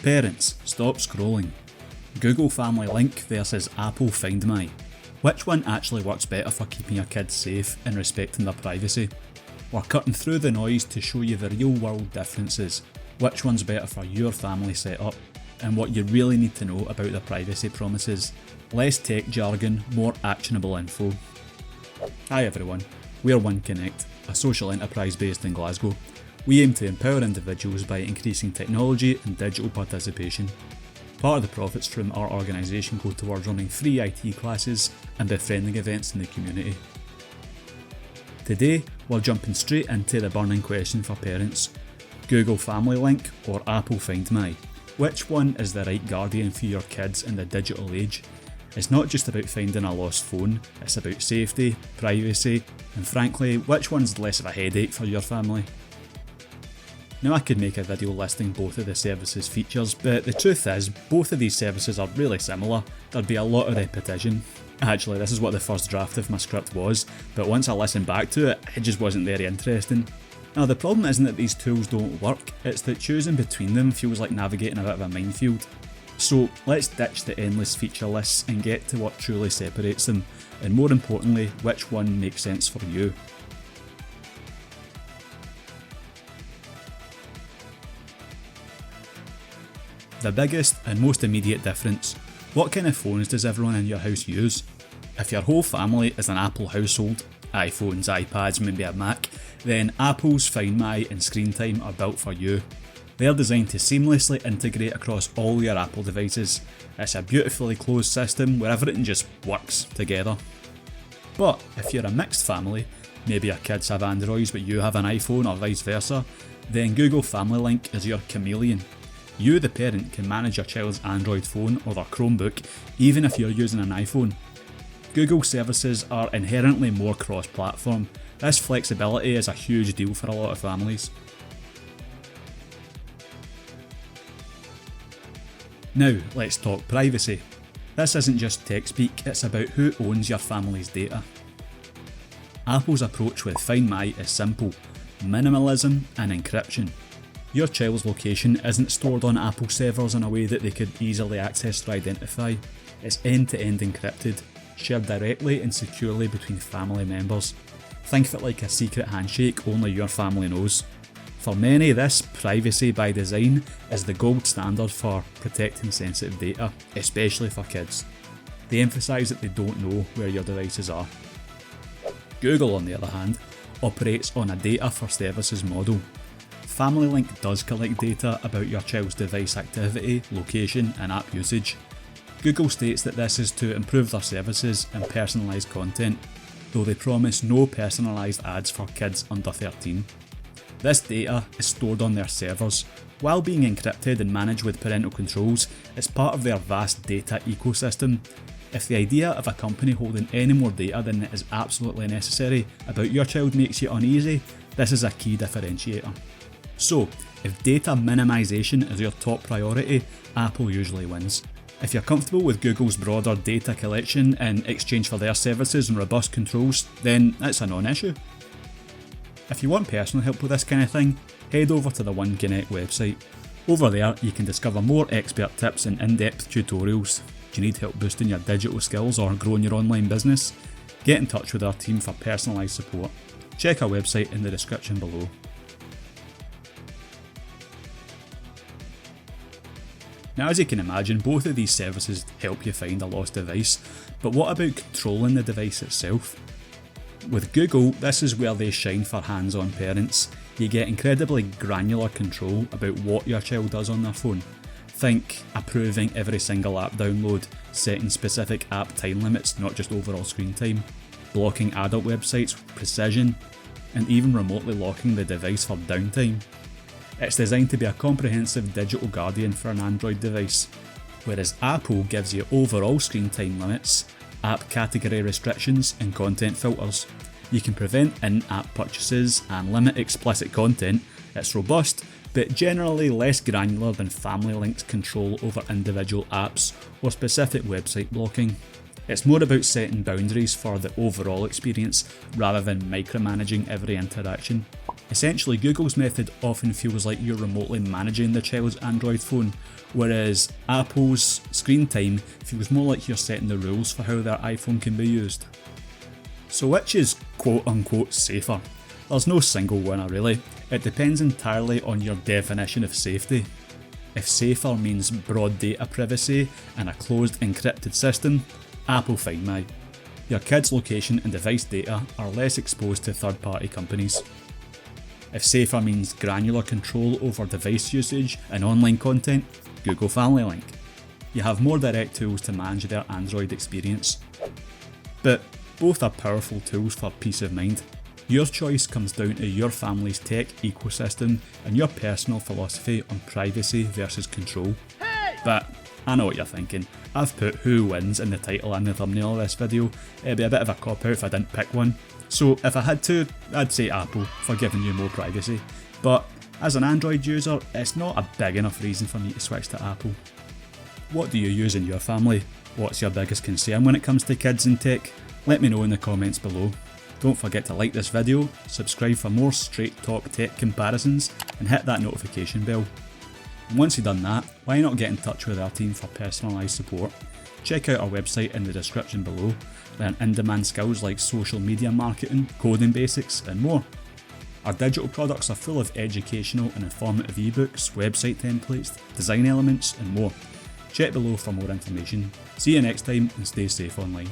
Parents, stop scrolling. Google Family Link versus Apple Find My. Which one actually works better for keeping your kids safe and respecting their privacy? We're cutting through the noise to show you the real world differences, which one's better for your family setup, and what you really need to know about their privacy promises. Less tech jargon, more actionable info. Hi everyone, we're One Connect, a social enterprise based in Glasgow. We aim to empower individuals by increasing technology and digital participation. Part of the profits from our organisation go towards running free IT classes and befriending events in the community. Today, we're jumping straight into the burning question for parents: Google Family Link or Apple Find My? Which one is the right guardian for your kids in the digital age? It's not just about finding a lost phone, it's about safety, privacy, and frankly, which one's less of a headache for your family? Now I could make a video listing both of the services' features, but the truth is, both of these services are really similar. There'd be a lot of repetition. Actually, this is what the first draft of my script was, but once I listened back to it, it just wasn't very interesting. Now the problem isn't that these tools don't work, it's that choosing between them feels like navigating a bit of a minefield. So let's ditch the endless feature lists and get to what truly separates them, and more importantly, which one makes sense for you. The biggest and most immediate difference: what kind of phones does everyone in your house use? If your whole family is an Apple household, iPhones, iPads, maybe a Mac, then Apple's Find My and Screen Time are built for you. They're designed to seamlessly integrate across all your Apple devices. It's a beautifully closed system where everything just works together. But if you're a mixed family, maybe your kids have Androids but you have an iPhone or vice versa, then Google Family Link is your chameleon. You, the parent, can manage your child's Android phone or their Chromebook even if you're using an iPhone. Google services are inherently more cross-platform. This flexibility is a huge deal for a lot of families. Now, let's talk privacy. This isn't just tech speak, it's about who owns your family's data. Apple's approach with Find My is simple: minimalism and encryption. Your child's location isn't stored on Apple servers in a way that they could easily access or identify. It's end-to-end encrypted, shared directly and securely between family members. Think of it like a secret handshake only your family knows. For many, this privacy by design is the gold standard for protecting sensitive data, especially for kids. They emphasise that they don't know where your devices are. Google, on the other hand, operates on a data for services model. Family Link does collect data about your child's device activity, location and app usage. Google states that this is to improve their services and personalised content, though they promise no personalised ads for kids under 13. This data is stored on their servers. While being encrypted and managed with parental controls, it's part of their vast data ecosystem. If the idea of a company holding any more data than is absolutely necessary about your child makes you uneasy, this is a key differentiator. So, if data minimisation is your top priority, Apple usually wins. If you're comfortable with Google's broader data collection in exchange for their services and robust controls, then it's a non-issue. If you want personal help with this kind of thing, head over to the One Connect website. Over there, you can discover more expert tips and in-depth tutorials. Do you need help boosting your digital skills or growing your online business? Get in touch with our team for personalised support. Check our website in the description below. Now, as you can imagine, both of these services help you find a lost device, but what about controlling the device itself? With Google, this is where they shine for hands-on parents. You get incredibly granular control about what your child does on their phone. Think approving every single app download, setting specific app time limits, not just overall screen time, blocking adult websites with precision, and even remotely locking the device for downtime. It's designed to be a comprehensive digital guardian for an Android device, whereas Apple gives you overall screen time limits, app category restrictions and content filters. You can prevent in-app purchases and limit explicit content. It's robust, but generally less granular than Family Link's control over individual apps or specific website blocking. It's more about setting boundaries for the overall experience rather than micromanaging every interaction. Essentially, Google's method often feels like you're remotely managing the child's Android phone, whereas Apple's screen time feels more like you're setting the rules for how their iPhone can be used. So which is quote unquote safer? There's no single winner really, it depends entirely on your definition of safety. If safer means broad data privacy and a closed encrypted system, Apple Find My. Your kids' location and device data are less exposed to third-party companies. If safer means granular control over device usage and online content, Google Family Link. You have more direct tools to manage their Android experience. But both are powerful tools for peace of mind. Your choice comes down to your family's tech ecosystem and your personal philosophy on privacy versus control. But I know what you're thinking. I've put who wins in the title and the thumbnail of this video. It'd be a bit of a cop out if I didn't pick one. So if I had to, I'd say Apple for giving you more privacy. But as an Android user, it's not a big enough reason for me to switch to Apple. What do you use in your family? What's your biggest concern when it comes to kids and tech? Let me know in the comments below. Don't forget to like this video, subscribe for more straight talk tech comparisons, and hit that notification bell. And once you've done that, why not get in touch with our team for personalised support? Check out our website in the description below, learn in-demand skills like social media marketing, coding basics, and more. Our digital products are full of educational and informative ebooks, website templates, design elements, and more. Check below for more information. See you next time and stay safe online.